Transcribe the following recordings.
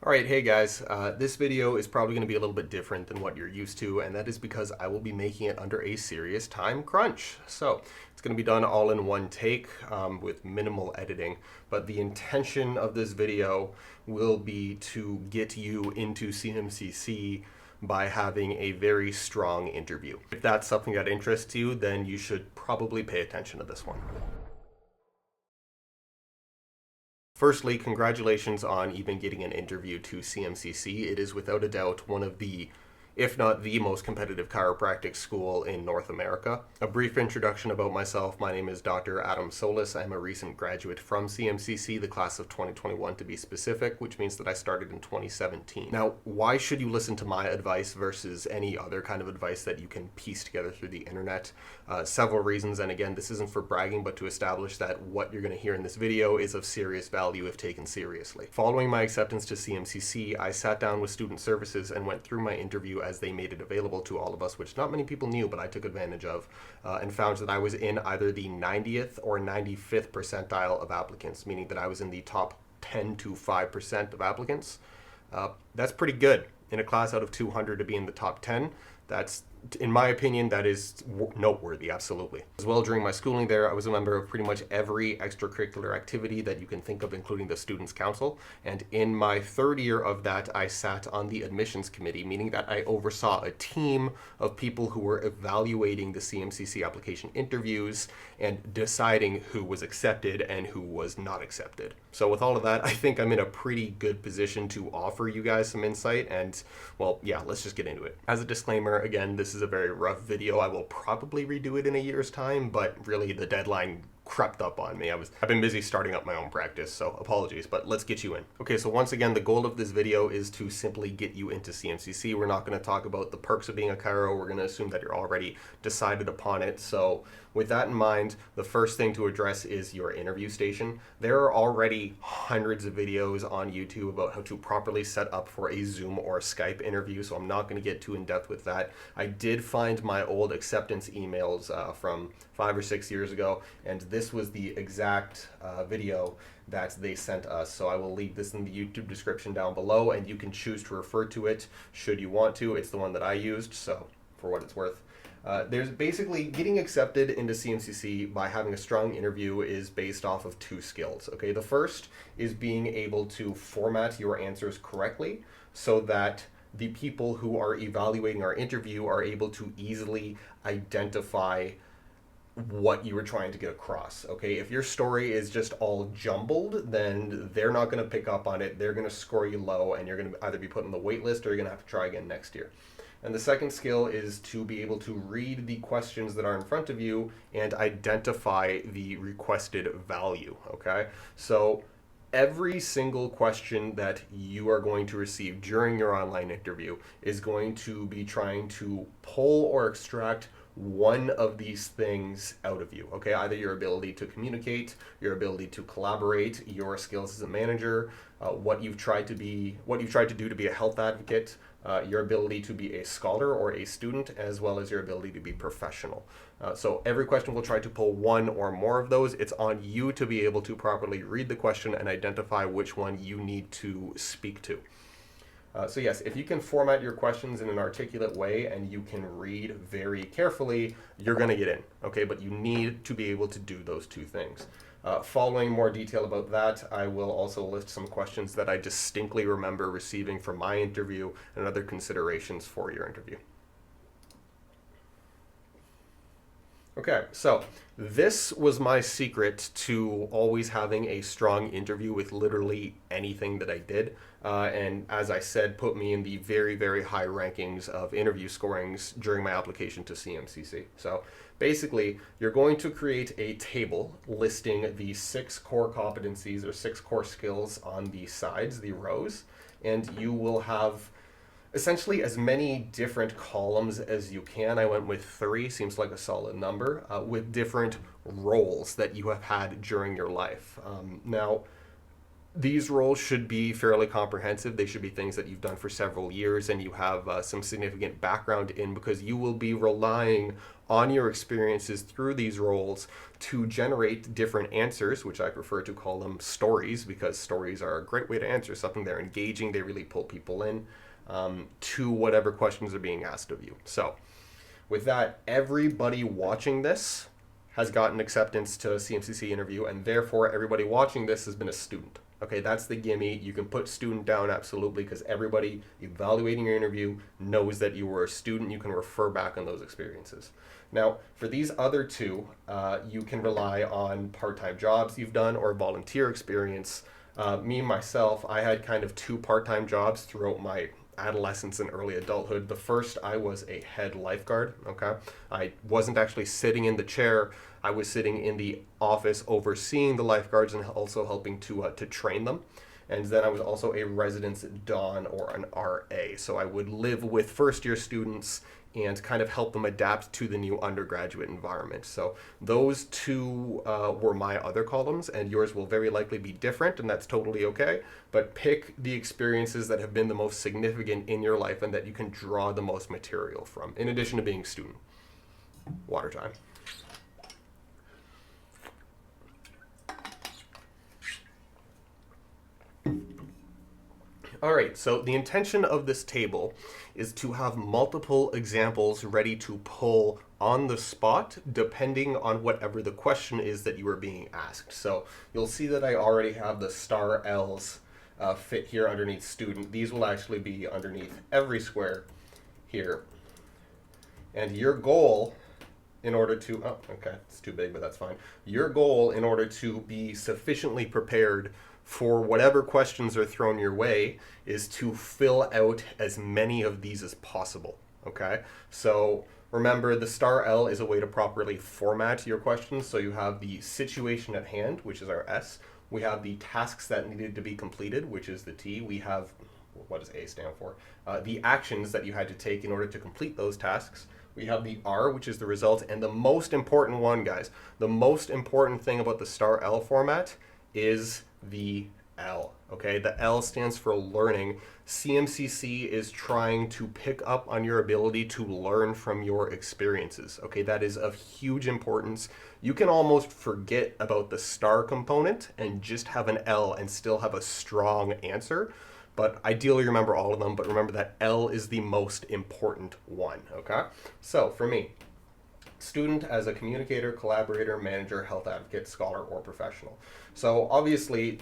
Alright, hey guys, this video is probably going to be a little bit different than what you're used to, and that is because I will be making it under a serious time crunch. So, it's going to be done all in one take with minimal editing, but the intention of this video will be to get you into CMCC by having a very strong interview. If that's something that interests you, then you should probably pay attention to this one. Firstly, congratulations on even getting an interview to CMCC. It is without a doubt one of the, if not the most competitive chiropractic school in North America. A brief introduction about myself. My name is Dr. Adam Solis. I'm a recent graduate from CMCC, the class of 2021 to be specific, which means that I started in 2017. Now, why should you listen to my advice versus any other kind of advice that you can piece together through the internet? Several reasons, and again, this isn't for bragging, but to establish that what you're going to hear in this video is of serious value if taken seriously. Following my acceptance to CMCC, I sat down with student services and went through my interview as they made it available to all of us, which not many people knew, but I took advantage of, and found that I was in either the 90th or 95th percentile of applicants, meaning that I was in the top 10 to 5% of applicants. That's pretty good. In a class out of 200 to be in the top 10, that's, in my opinion, that is noteworthy, absolutely. As well, during my schooling there, I was a member of pretty much every extracurricular activity that you can think of, including the Students' Council. And in my third year of that, I sat on the admissions committee, meaning that I oversaw a team of people who were evaluating the CMCC application interviews and deciding who was accepted and who was not accepted. So with all of that, I think I'm in a pretty good position to offer you guys some insight, and well, yeah, let's just get into it. As a disclaimer, again, this is a very rough video. I will probably redo it in a year's time, but really the deadline crept up on me. I've been busy starting up my own practice, so apologies, but let's get you in. Okay, so once again, the goal of this video is to simply get you into CMCC. We're not going to talk about the perks of being a chiro. We're going to assume that you're already decided upon it. So with that in mind, the first thing to address is your interview station. There are already hundreds of videos on YouTube about how to properly set up for a Zoom or Skype interview, so I'm not going to get too in-depth with that. I did find my old acceptance emails from 5 or 6 years ago, and this was the exact video that they sent us. So I will leave this in the YouTube description down below, and you can choose to refer to it should you want to. It's the one that I used, so for what it's worth. There's basically getting accepted into CMCC by having a strong interview is based off of two skills. Okay, the first is being able to format your answers correctly so that the people who are evaluating our interview are able to easily identify what you were trying to get across. Okay, if your story is just all jumbled, then they're not going to pick up on it. They're going to score you low, and you're going to either be put on the wait list or you're going to have to try again next year. And the second skill is to be able to read the questions that are in front of you and identify the requested value. Okay, so every single question that you are going to receive during your online interview is going to be trying to pull or extract one of these things out of you. Okay, either your ability to communicate, your ability to collaborate, your skills as a manager, what you've tried to do to be a health advocate, your ability to be a scholar or a student, as well as your ability to be professional. So every question will try to pull one or more of those. It's on you to be able to properly read the question and identify which one you need to speak to. So yes, if you can format your questions in an articulate way and you can read very carefully, you're going to get in. Okay, but you need to be able to do those two things. Following more detail about that, I will also list some questions that I distinctly remember receiving from my interview and other considerations for your interview. Okay, so this was my secret to always having a strong interview with literally anything that I did. And as I said, put me in the very, very high rankings of interview scorings during my application to CMCC. So basically, you're going to create a table listing the 6 core competencies or 6 core skills on the sides, the rows, and you will have essentially as many different columns as you can. I went with 3, seems like a solid number, with different roles that you have had during your life. Now, these roles should be fairly comprehensive. They should be things that you've done for several years and you have some significant background in, because you will be relying on your experiences through these roles to generate different answers, which I prefer to call them stories, because stories are a great way to answer something. They're engaging, they really pull people in to whatever questions are being asked of you. So with that, everybody watching this has gotten acceptance to a CMCC interview, and therefore everybody watching this has been a student. Okay, that's the gimme. You can put student down absolutely, because everybody evaluating your interview knows that you were a student. You can refer back on those experiences. Now, for these other two, you can rely on part-time jobs you've done or volunteer experience. Me, myself, I had kind of two part-time jobs throughout my adolescence and early adulthood. The first, I was a head lifeguard. Okay, I wasn't actually sitting in the chair. I was sitting in the office overseeing the lifeguards and also helping to train them. And then I was also a residence don or an RA. So I would live with first year students and kind of help them adapt to the new undergraduate environment. So those two were my other columns, and yours will very likely be different, and that's totally okay. But pick the experiences that have been the most significant in your life and that you can draw the most material from, in addition to being a student. Water time. All right, so the intention of this table is to have multiple examples ready to pull on the spot depending on whatever the question is that you are being asked. So you'll see that I already have the star L's fit here underneath student. These will actually be underneath every square here. And your goal in order to, oh, okay, it's too big, but that's fine. Your goal in order to be sufficiently prepared for whatever questions are thrown your way is to fill out as many of these as possible, okay? So remember, the star L is a way to properly format your questions. So you have the situation at hand, which is our S. We have the tasks that needed to be completed, which is the T. We have, what does A stand for? The actions that you had to take in order to complete those tasks. We have the R, which is the result. And the most important one, guys, the most important thing about the star L format is the L, okay? The L stands for learning. CMCC is trying to pick up on your ability to learn from your experiences, okay? That is of huge importance. You can almost forget about the star component and just have an L and still have a strong answer, but ideally remember all of them, but remember that L is the most important one, okay? So for me, student as a communicator, collaborator, manager, health advocate, scholar, or professional. So obviously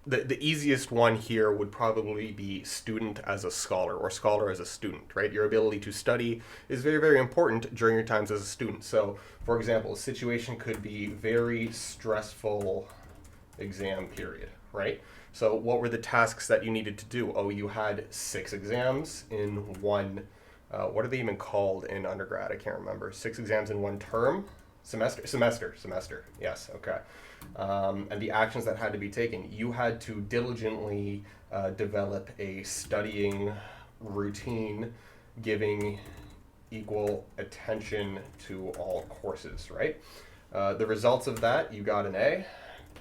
the easiest one here would probably be student as a scholar or scholar as a student, right? Your ability to study is very, very important during your times as a student. So for example, a situation could be very stressful exam period, right? So what were the tasks that you needed to do? Oh, you had 6 exams in one what are they even called in undergrad? I can't remember. 6 exams in one term? Semester. Yes, okay. And the actions that had to be taken. You had to diligently develop a studying routine, giving equal attention to all courses, right? The results of that, you got an A,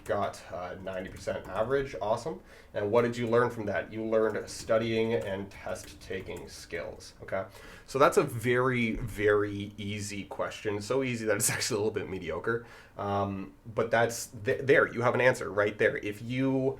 got 90% average, awesome. And what did you learn from that? You learned studying and test taking skills, okay? So that's a very, very easy question. So easy that it's actually a little bit mediocre. But that's there, you have an answer right there. If you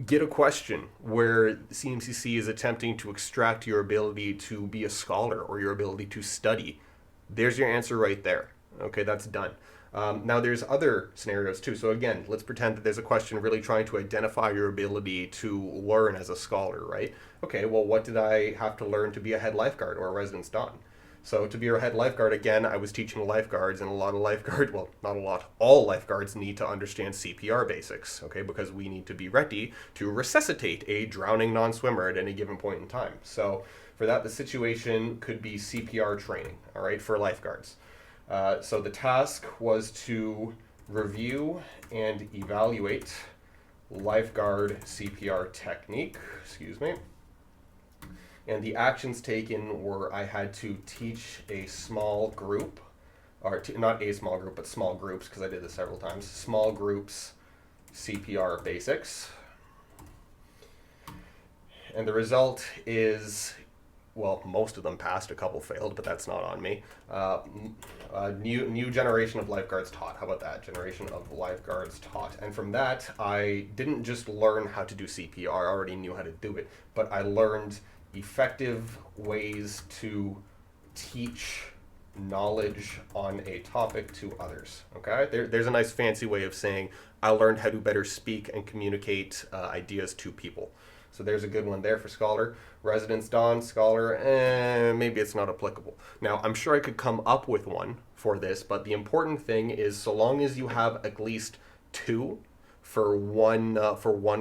get a question where CMCC is attempting to extract your ability to be a scholar or your ability to study, there's your answer right there. Okay, that's done. Now there's other scenarios too. So again, let's pretend that there's a question really trying to identify your ability to learn as a scholar, right? Okay, well, what did I have to learn to be a head lifeguard or a residence don? So to be a head lifeguard, again, I was teaching lifeguards, and a lot of lifeguards, well, not a lot, all lifeguards need to understand CPR basics, okay, because we need to be ready to resuscitate a drowning non-swimmer at any given point in time. So for that, the situation could be CPR training, all right, for lifeguards. So the task was to review and evaluate lifeguard CPR technique, and the actions taken were I had to teach a small group, or not a small group, but small groups, because I did this several times, small groups CPR basics. And the result is well, most of them passed, a couple failed, but that's not on me. New generation of lifeguards taught. How about that? Generation of lifeguards taught. And from that, I didn't just learn how to do CPR, I already knew how to do it, but I learned effective ways to teach knowledge on a topic to others. Okay, there's a nice fancy way of saying I learned how to better speak and communicate ideas to people. So there's a good one there for scholar. Residence Don, scholar, maybe it's not applicable. Now, I'm sure I could come up with one for this, but the important thing is so long as you have at least two for one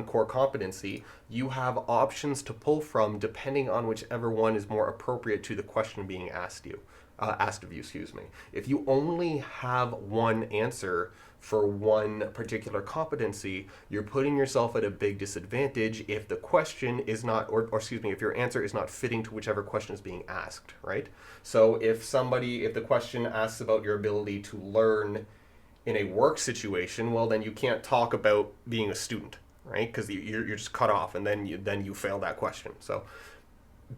core competency, you have options to pull from depending on whichever one is more appropriate to the question being asked of you, excuse me. If you only have one answer for one particular competency, you're putting yourself at a big disadvantage if the question is not, or excuse me, if your answer is not fitting to whichever question is being asked, right? So if the question asks about your ability to learn in a work situation, well, then you can't talk about being a student, right? Because you're just cut off, and then you fail that question. So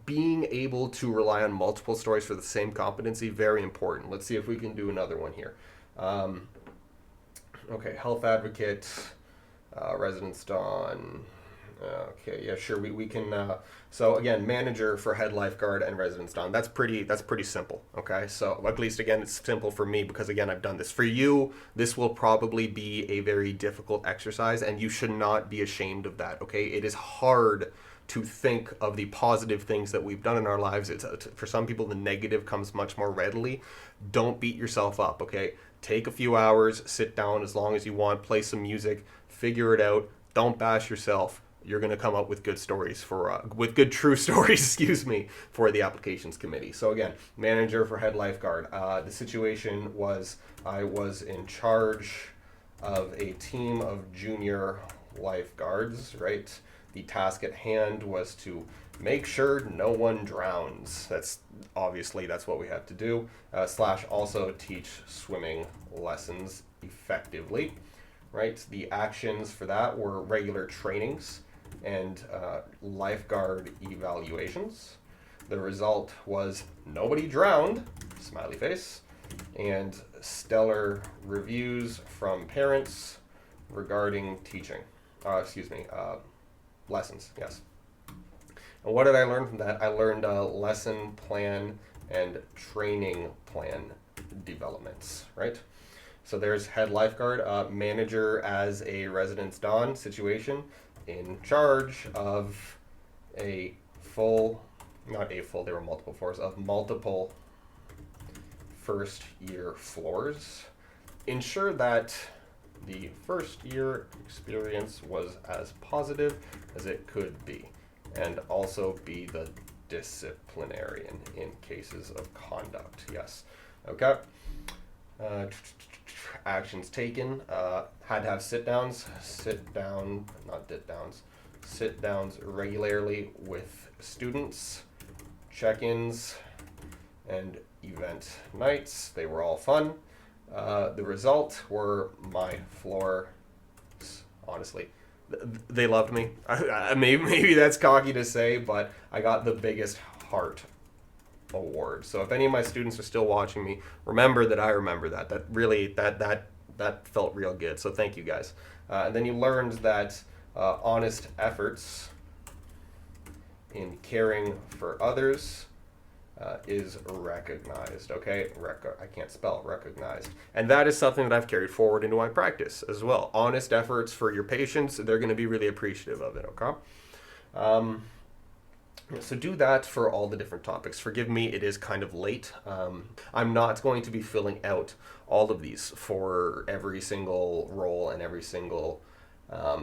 being able to rely on multiple stories for the same competency, very important. Let's see if we can do another one here. Okay, health advocate, residence Don. Okay, yeah, sure, we can. So again, manager for head lifeguard and residence Don. That's pretty simple. Okay, so at least again, it's simple for me because again, I've done this. For you, this will probably be a very difficult exercise, and you should not be ashamed of that. Okay, it is hard to think of the positive things that we've done in our lives. For some people, the negative comes much more readily. Don't beat yourself up, okay? Take a few hours, sit down as long as you want, play some music, figure it out. Don't bash yourself. You're going to come up with good stories with good true stories, excuse me, for the applications committee. So again, manager for head lifeguard. The situation was I was in charge of a team of junior lifeguards, right? The task at hand was to make sure no one drowns. That's what we have to do. / also teach swimming lessons effectively, right? The actions for that were regular trainings and lifeguard evaluations. The result was nobody drowned, smiley face, and stellar reviews from parents regarding teaching. Lessons, yes. And what did I learn from that? I learned lesson plan and training plan developments, right? So there's head lifeguard, manager as a residence Don situation, in charge of they were multiple floors, of multiple first year floors. Ensure that the first year experience was as positive as it could be, and also be the disciplinarian in cases of conduct. Yes. Okay. Actions taken. Had to have sit downs regularly with students, check-ins, and event nights. They were all fun. The result were my floor, honestly, they loved me. Maybe that's cocky to say, but I got the biggest heart award. So if any of my students are still watching me, remember that I remember that. That really, that felt real good. So thank you guys. And then you learned that honest efforts in caring for others is recognized, okay? I can't spell recognized. And that is something that I've carried forward into my practice as well. Honest efforts for your patients, they're going to be really appreciative of it, okay? So do that for all the different topics. Forgive me, it is kind of late. I'm not going to be filling out all of these for every single role and every single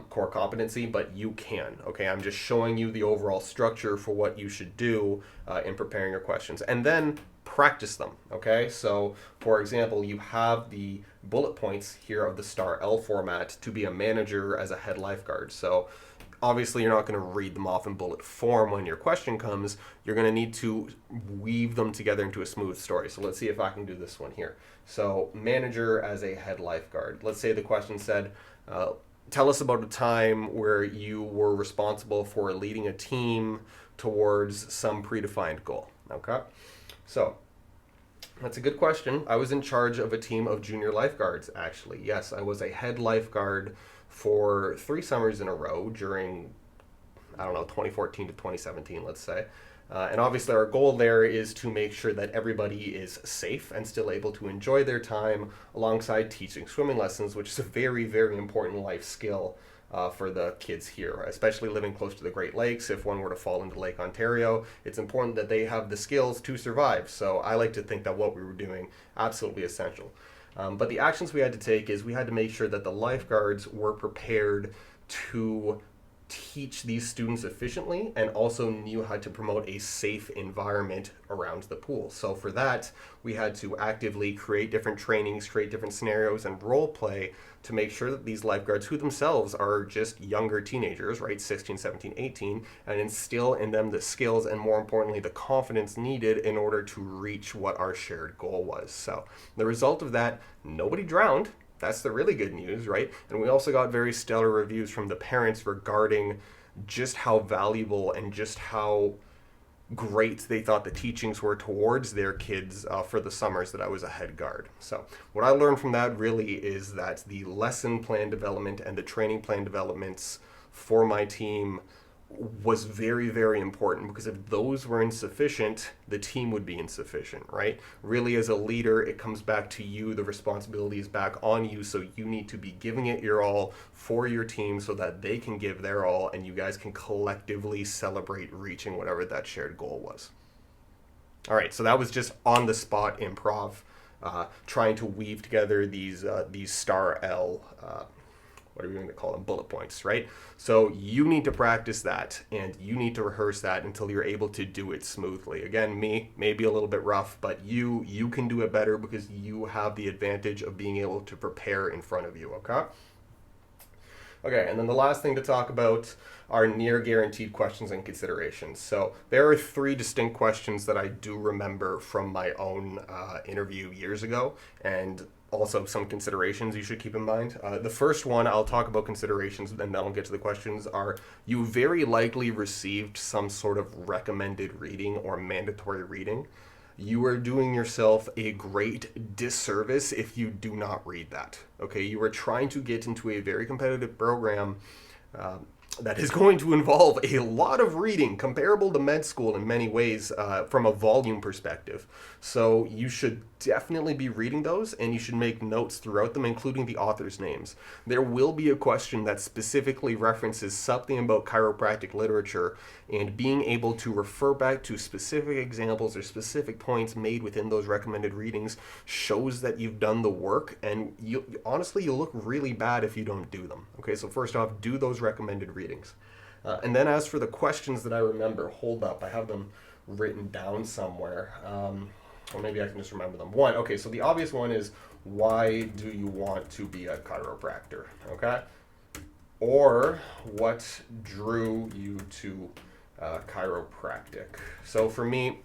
core competency, but you can, okay? I'm just showing you the overall structure for what you should do in preparing your questions, and then practice them, okay? So, for example, you have the bullet points here of the star L format to be a manager as a head lifeguard. So, obviously, you're not going to read them off in bullet form when your question comes. You're going to need to weave them together into a smooth story. So let's see if I can do this one here. So, manager as a head lifeguard. Let's say the question said, tell us about a time where you were responsible for leading a team towards some predefined goal. Okay, so that's a good question. I was in charge of a team of junior lifeguards, actually. Yes, I was a head lifeguard for 3 summers in a row during, I don't know, 2014 to 2017, let's say. And obviously, our goal there is to make sure that everybody is safe and still able to enjoy their time alongside teaching swimming lessons, which is a very, very important life skill for the kids here, especially living close to the Great Lakes. If one were to fall into Lake Ontario, it's important that they have the skills to survive. So I like to think that what we were doing absolutely essential. But the actions we had to take is we had to make sure that the lifeguards were prepared to teach these students efficiently and also knew how to promote a safe environment around the pool. So for that, we had to actively create different trainings, create different scenarios, and role play to make sure that these lifeguards, who themselves are just younger teenagers, right, 16, 17, 18, and instill in them the skills and, more importantly, the confidence needed in order to reach what our shared goal was. So the result of that, nobody drowned. That's the really good news, right? And we also got very stellar reviews from the parents regarding just how valuable and just how great they thought the teachings were towards their kids for the summers that I was a head guard. So what I learned from that really is that the lesson plan development and the training plan developments for my team was very, very important, because if those were insufficient, the team would be insufficient, right? Really, as a leader, it comes back to you. The responsibility is back on you, so you need to be giving it your all for your team so that they can give their all and you guys can collectively celebrate reaching whatever that shared goal was. All right, so that was just on the spot improv, trying to weave together these star L what are we going to call them, bullet points, right? So you need to practice that and you need to rehearse that until you're able to do it smoothly. Again, me, maybe a little bit rough, but you can do it better because you have the advantage of being able to prepare in front of you, okay? Okay, and then the last thing to talk about are near guaranteed questions and considerations. So there are 3 distinct questions that I do remember from my own interview years ago, and also some considerations you should keep in mind. The first one, I'll talk about considerations, and then I'll get to the questions, are you very likely received some sort of recommended reading or mandatory reading. You are doing yourself a great disservice if you do not read that. Okay, you are trying to get into a very competitive program that is going to involve a lot of reading, comparable to med school in many ways from a volume perspective. So you should definitely be reading those, and you should make notes throughout them, including the author's names. There will be a question that specifically references something about chiropractic literature, and being able to refer back to specific examples or specific points made within those recommended readings shows that you've done the work, and honestly, you look really bad if you don't do them. Okay, so first off, do those recommended readings. And then as for the questions that I remember, hold up, I have them written down somewhere. Or maybe I can just remember them. One, okay, so the obvious one is, why do you want to be a chiropractor? Okay? Or what drew you to chiropractic? So for me,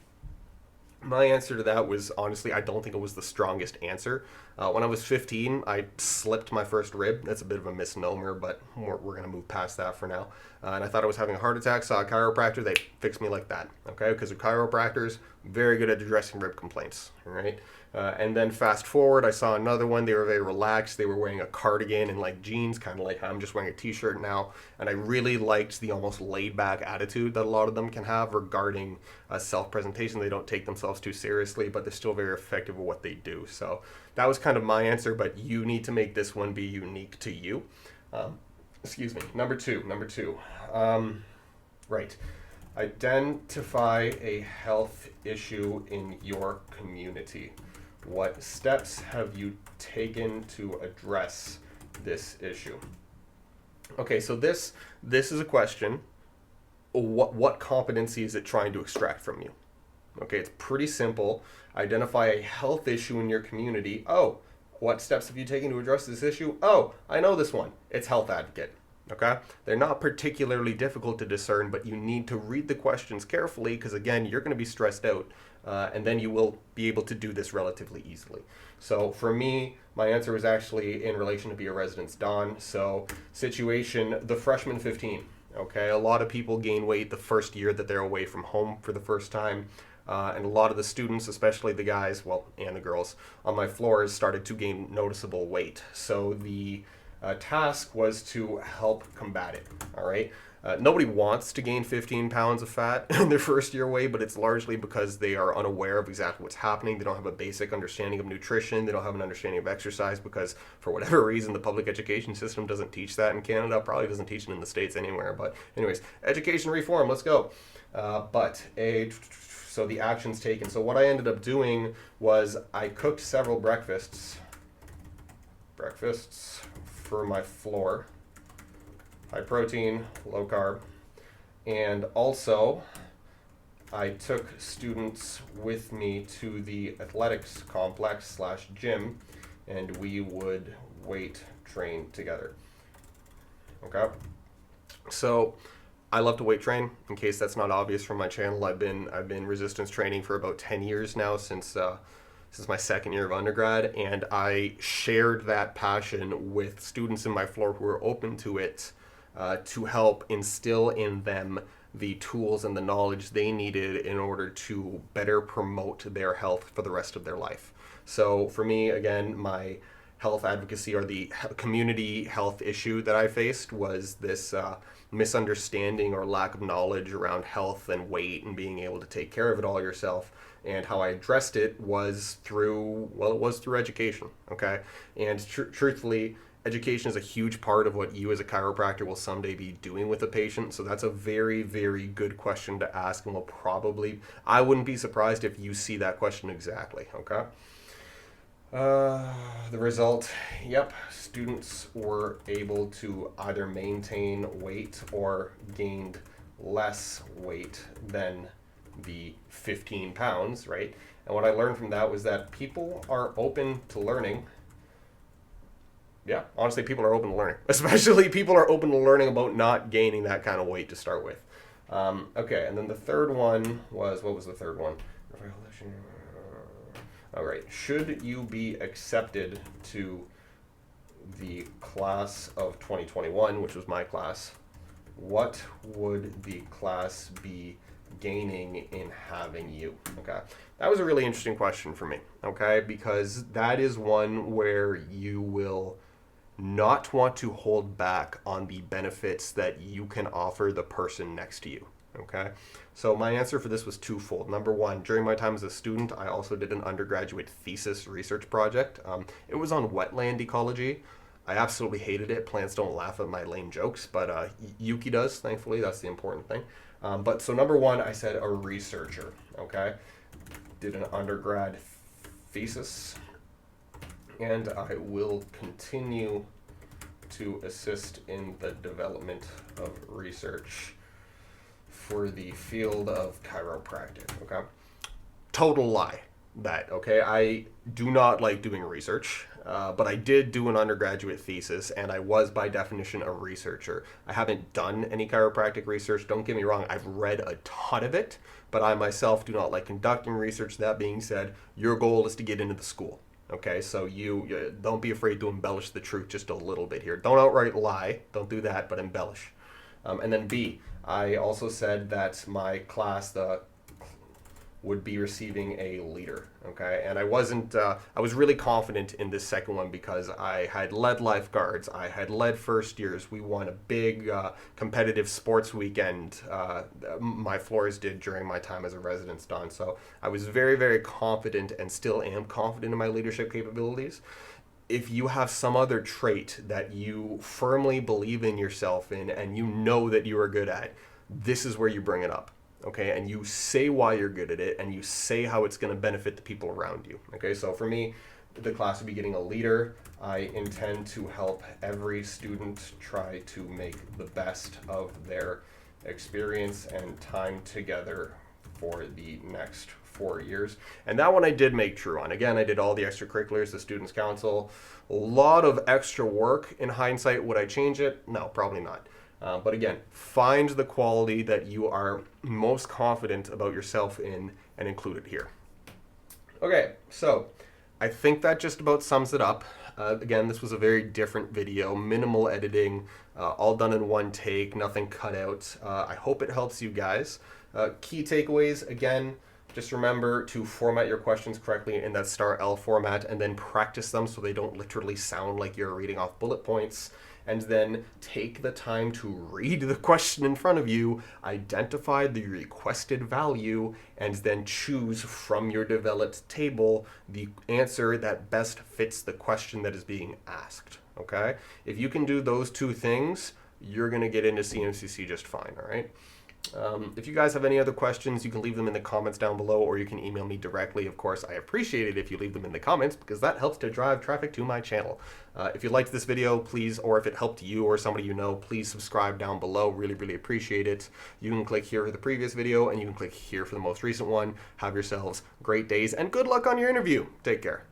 my answer to that was, honestly, I don't think it was the strongest answer. When I was 15, I slipped my first rib. That's a bit of a misnomer, but we're going to move past that for now. And I thought I was having a heart attack, saw a chiropractor, they fixed me like that, okay? Because the chiropractors, very good at addressing rib complaints, all right? And then fast forward, I saw another one. They were very relaxed. They were wearing a cardigan and like jeans, kind of like how I'm just wearing a t-shirt now. And I really liked the almost laid-back attitude that a lot of them can have regarding self-presentation. They don't take themselves too seriously, but they're still very effective at what they do. So that was kind of my answer, but you need to make this one be unique to you. Excuse me. Number two. Right. Identify a health issue in your community. What steps have you taken to address this issue? Okay, so this is a question. What competency is it trying to extract from you? Okay, it's pretty simple. Identify a health issue in your community. Oh, what steps have you taken to address this issue? Oh, I know this one. It's health advocate. Okay? They're not particularly difficult to discern, but you need to read the questions carefully because, again, you're going to be stressed out, and then you will be able to do this relatively easily. So for me, my answer was actually in relation to be a residence Don. So situation, the freshman 15. Okay, a lot of people gain weight the first year that they're away from home for the first time. And a lot of the students, especially the guys, well, and the girls, on my floors started to gain noticeable weight. So the task was to help combat it. All right. Nobody wants to gain 15 pounds of fat in their first year away, but it's largely because they are unaware of exactly what's happening. They don't have a basic understanding of nutrition. They don't have an understanding of exercise because, for whatever reason, the public education system doesn't teach that in Canada. Probably doesn't teach it in the States anywhere. But, anyways, education reform. Let's go. So the actions taken. So what I ended up doing was I cooked several breakfasts for my floor. High protein, low carb. And also, I took students with me to the athletics complex / gym, and we would weight train together. Okay? So, I love to weight train. In case that's not obvious from my channel, I've been resistance training for about 10 years now, since my second year of undergrad, and I shared that passion with students in my floor who were open to it, to help instill in them the tools and the knowledge they needed in order to better promote their health for the rest of their life. So for me, again, my health advocacy, or the community health issue that I faced, was this misunderstanding or lack of knowledge around health and weight and being able to take care of it all yourself. And how I addressed it was through education, okay? And truthfully, education is a huge part of what you as a chiropractor will someday be doing with a patient. So that's a very, very good question to ask, and I wouldn't be surprised if you see that question exactly, okay? The result, yep, students were able to either maintain weight or gained less weight than the 15 pounds, right? And what I learned from that was that people are open to learning. Yeah, honestly, people are open to learning. Especially people are open to learning about not gaining that kind of weight to start with. Okay, and then the third one was, what was the third one? All right, should you be accepted to the class of 2021, which was my class, what would the class be gaining in having you? Okay, that was a really interesting question for me, okay, because that is one where you will not want to hold back on the benefits that you can offer the person next to you, okay? So my answer for this was twofold. Number one, during my time as a student, I also did an undergraduate thesis research project. It was on wetland ecology. I absolutely hated it. Plants don't laugh at my lame jokes, but Yuki does, thankfully. That's the important thing. But so number one, I said a researcher, okay? Did an undergrad thesis, and I will continue to assist in the development of research for the field of chiropractic, okay? Total lie, that, okay? I do not like doing research, but I did do an undergraduate thesis, and I was, by definition, a researcher. I haven't done any chiropractic research. Don't get me wrong, I've read a ton of it, but I myself do not like conducting research. That being said, your goal is to get into the school. Okay, so you don't be afraid to embellish the truth just a little bit here. Don't outright lie. Don't do that, but embellish. And then B, I also said that my class would be receiving a leader. Okay, and I was really confident in this second one because I had led lifeguards, I had led first years. We won a big competitive sports weekend. My floors did during my time as a residence Don. So I was very, very confident, and still am confident in my leadership capabilities. If you have some other trait that you firmly believe in yourself in, and you know that you are good at, this is where you bring it up. Okay, and you say why you're good at it, and you say how it's going to benefit the people around you. Okay, so for me, the class will be getting a leader. I intend to help every student try to make the best of their experience and time together for the next 4 years. And that one I did make true on. Again, I did all the extracurriculars, the Students' Council, a lot of extra work. In hindsight, would I change it? No, probably not. But again, find the quality that you are most confident about yourself in and include it here. Okay, so I think that just about sums it up. Again, this was a very different video, minimal editing, all done in one take, nothing cut out. I hope it helps you guys. Key takeaways, again, just remember to format your questions correctly in that *L format and then practice them so they don't literally sound like you're reading off bullet points. And then take the time to read the question in front of you, identify the requested value, and then choose from your developed table the answer that best fits the question that is being asked. Okay? If you can do those two things, you're going to get into CMCC just fine, all right? If you guys have any other questions, you can leave them in the comments down below, or you can email me directly. Of course, I appreciate it if you leave them in the comments because that helps to drive traffic to my channel. If you liked this video, please, or if it helped you or somebody you know, please subscribe down below. Really, really appreciate it. You can click here for the previous video, and you can click here for the most recent one. Have yourselves great days, and good luck on your interview. Take care.